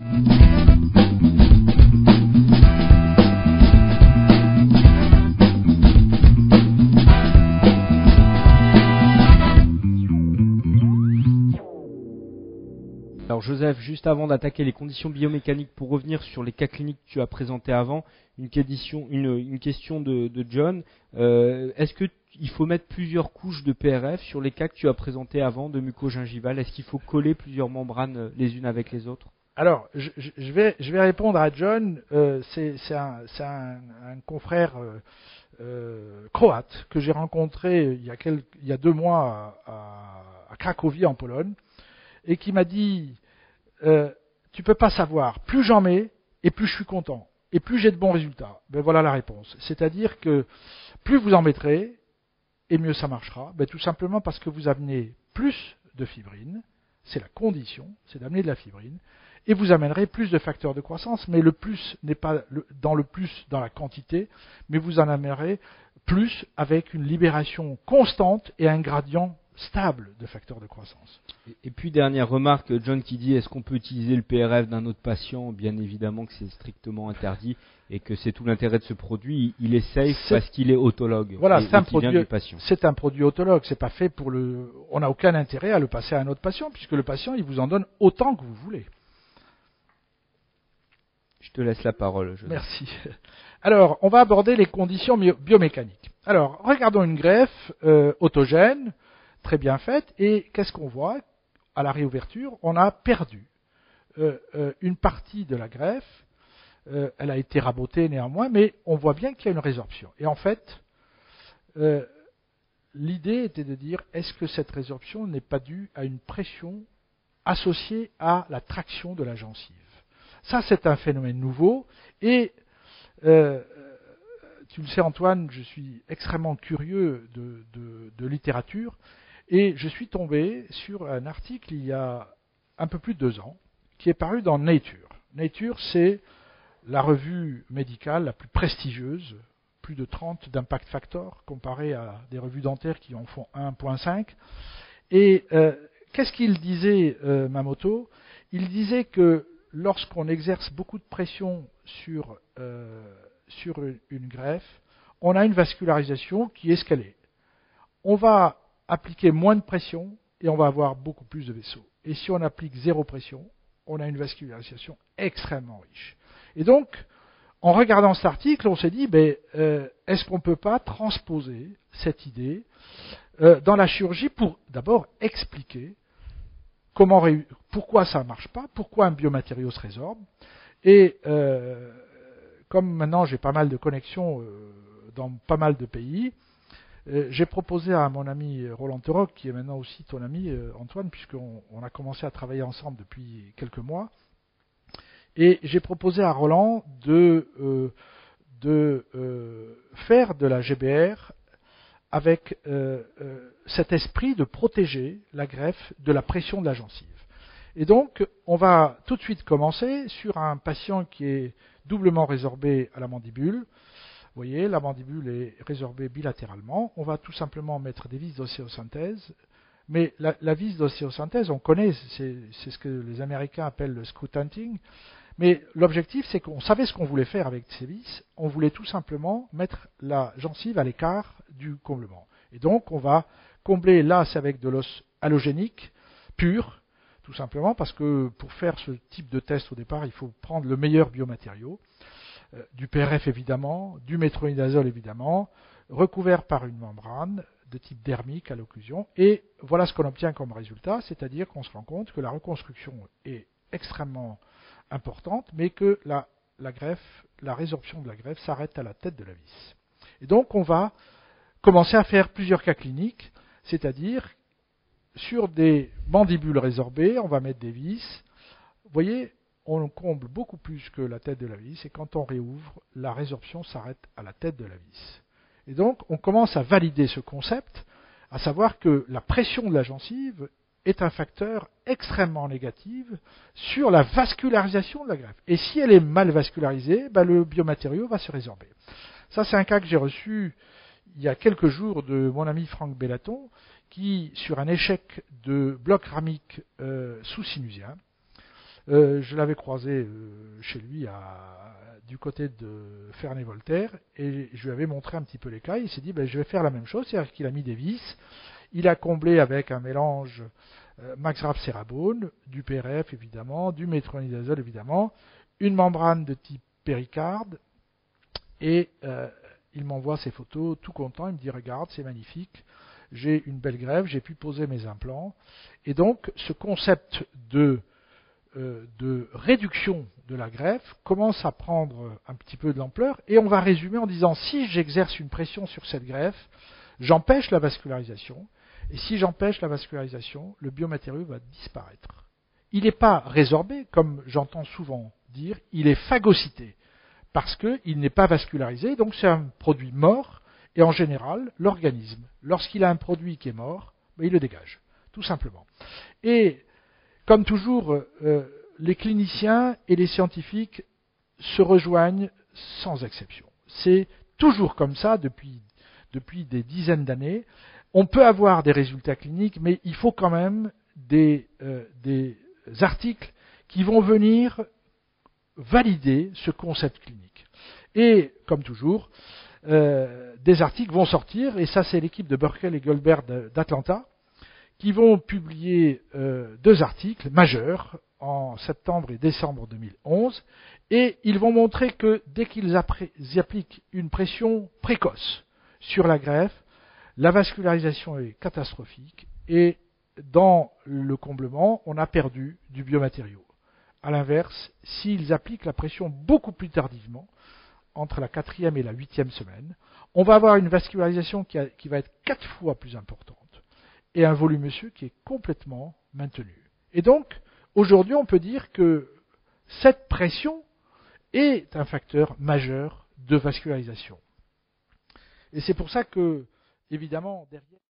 Alors Joseph, juste avant d'attaquer les conditions biomécaniques, pour revenir sur les cas cliniques que tu as présentés avant, une question de John. Est-ce qu'il faut mettre plusieurs couches de PRF sur les cas que tu as présentés avant de mucogingival? Est-ce qu'il faut coller plusieurs membranes les unes avec les autres? Alors, je vais répondre à John. C'est un confrère croate que j'ai rencontré il y a 2 mois à Cracovie en Pologne, et qui m'a dit tu peux pas savoir, plus j'en mets et plus je suis content et plus j'ai de bons résultats. Ben voilà la réponse. C'est-à-dire que plus vous en mettrez et mieux ça marchera. Ben tout simplement parce que vous amenez plus de fibrine, c'est la condition, c'est d'amener de la fibrine, et vous amènerez plus de facteurs de croissance, mais le plus n'est pas dans la quantité, mais vous en amènerez plus avec une libération constante et un gradient stable de facteurs de croissance. Et puis dernière remarque, John qui dit est-ce qu'on peut utiliser le PRF d'un autre patient? Bien évidemment que c'est strictement interdit et que c'est tout l'intérêt de ce produit. Il est safe parce qu'il est autologue. Voilà, c'est un produit autologue. C'est pas fait pour on n'a aucun intérêt à le passer à un autre patient puisque le patient il vous en donne autant que vous voulez. Je te laisse la parole. Joseph. Merci. Alors, on va aborder les conditions biomécaniques. Alors, regardons une greffe autogène, très bien faite, et qu'est-ce qu'on voit? À la réouverture, on a perdu une partie de la greffe. Elle a été rabotée néanmoins, mais on voit bien qu'il y a une résorption. Et en fait, l'idée était de dire, est-ce que cette résorption n'est pas due à une pression associée à la traction de la gencive? Ça, c'est un phénomène nouveau, et tu le sais Antoine, je suis extrêmement curieux de littérature, et je suis tombé sur un article il y a un peu plus de 2 ans, qui est paru dans Nature. Nature, c'est la revue médicale la plus prestigieuse, plus de 30 d'impact factor, comparé à des revues dentaires qui en font 1,5. Et qu'est-ce qu'il disait, Mamoto? Il disait que lorsqu'on exerce beaucoup de pression sur une greffe, on a une vascularisation qui est ce qu'elle est. On va appliquer moins de pression et on va avoir beaucoup plus de vaisseaux. Et si on applique 0 pression, on a une vascularisation extrêmement riche. Et donc, en regardant cet article, on s'est dit, est-ce qu'on ne peut pas transposer cette idée dans la chirurgie pour d'abord expliquer pourquoi ça ne marche pas, pourquoi un biomatériau se résorbe. Et comme maintenant j'ai pas mal de connexions dans pas mal de pays, j'ai proposé à mon ami Roland Teroc, qui est maintenant aussi ton ami Antoine, puisqu'on a commencé à travailler ensemble depuis quelques mois, et j'ai proposé à Roland de faire de la GBR avec cet esprit de protéger la greffe de la pression de la gencive. Et donc, on va tout de suite commencer sur un patient qui est doublement résorbé à la mandibule. Vous voyez, la mandibule est résorbée bilatéralement. On va tout simplement mettre des vis d'osséosynthèse. Mais la vis d'osséosynthèse, on connaît, c'est ce que les Américains appellent le screw hunting. Mais l'objectif, c'est qu'on savait ce qu'on voulait faire avec ces vis. On voulait tout simplement mettre la gencive à l'écart du comblement. Et donc, on va combler là, c'est avec de l'os allogénique, pur, tout simplement, parce que pour faire ce type de test au départ, il faut prendre le meilleur biomatériau. Du PRF évidemment, du métronidazole évidemment, recouvert par une membrane de type dermique à l'occlusion. Et voilà ce qu'on obtient comme résultat, c'est-à-dire qu'on se rend compte que la reconstruction est extrêmement importante, mais que la résorption de la greffe s'arrête à la tête de la vis. Et donc on va commencer à faire plusieurs cas cliniques, c'est-à-dire sur des mandibules résorbées, on va mettre des vis. Vous voyez, on comble beaucoup plus que la tête de la vis, et quand on réouvre, la résorption s'arrête à la tête de la vis. Et donc, on commence à valider ce concept, à savoir que la pression de la gencive est un facteur extrêmement négatif sur la vascularisation de la greffe. Et si elle est mal vascularisée, le biomatériau va se résorber. Ça, c'est un cas que j'ai reçu il y a quelques jours de mon ami Franck Bellaton, qui, sur un échec de bloc ramique sous-sinusien, Je l'avais croisé chez lui du côté de Ferney-Voltaire et je lui avais montré un petit peu les cas. Il s'est dit je vais faire la même chose, c'est-à-dire qu'il a mis des vis, il a comblé avec un mélange Max-Rap-Cérabone, du PRF évidemment, du métronidazole évidemment, une membrane de type péricarde et il m'envoie ses photos tout content, il me dit regarde c'est magnifique, j'ai une belle greffe, j'ai pu poser mes implants et donc ce concept de réduction de la greffe commence à prendre un petit peu de l'ampleur et on va résumer en disant si j'exerce une pression sur cette greffe, j'empêche la vascularisation et si j'empêche la vascularisation, le biomatériau va disparaître. Il n'est pas résorbé, comme j'entends souvent dire, il est phagocyté parce qu'il n'est pas vascularisé, donc c'est un produit mort et en général, l'organisme, lorsqu'il a un produit qui est mort, il le dégage, tout simplement. Et comme toujours, les cliniciens et les scientifiques se rejoignent sans exception. C'est toujours comme ça depuis des dizaines d'années. On peut avoir des résultats cliniques, mais il faut quand même des articles qui vont venir valider ce concept clinique. Et comme toujours, des articles vont sortir, et ça c'est l'équipe de Burkle et Goldberg d'Atlanta, qui vont publier 2 articles majeurs en septembre et décembre 2011, et ils vont montrer que dès qu'ils appliquent une pression précoce sur la greffe, la vascularisation est catastrophique, et dans le comblement, on a perdu du biomatériau. A l'inverse, s'ils appliquent la pression beaucoup plus tardivement, entre la 4e et la 8e semaine, on va avoir une vascularisation qui va être 4 fois plus importante et un volume osseux qui est complètement maintenu. Et donc, aujourd'hui, on peut dire que cette pression est un facteur majeur de vascularisation. Et c'est pour ça que, évidemment, derrière...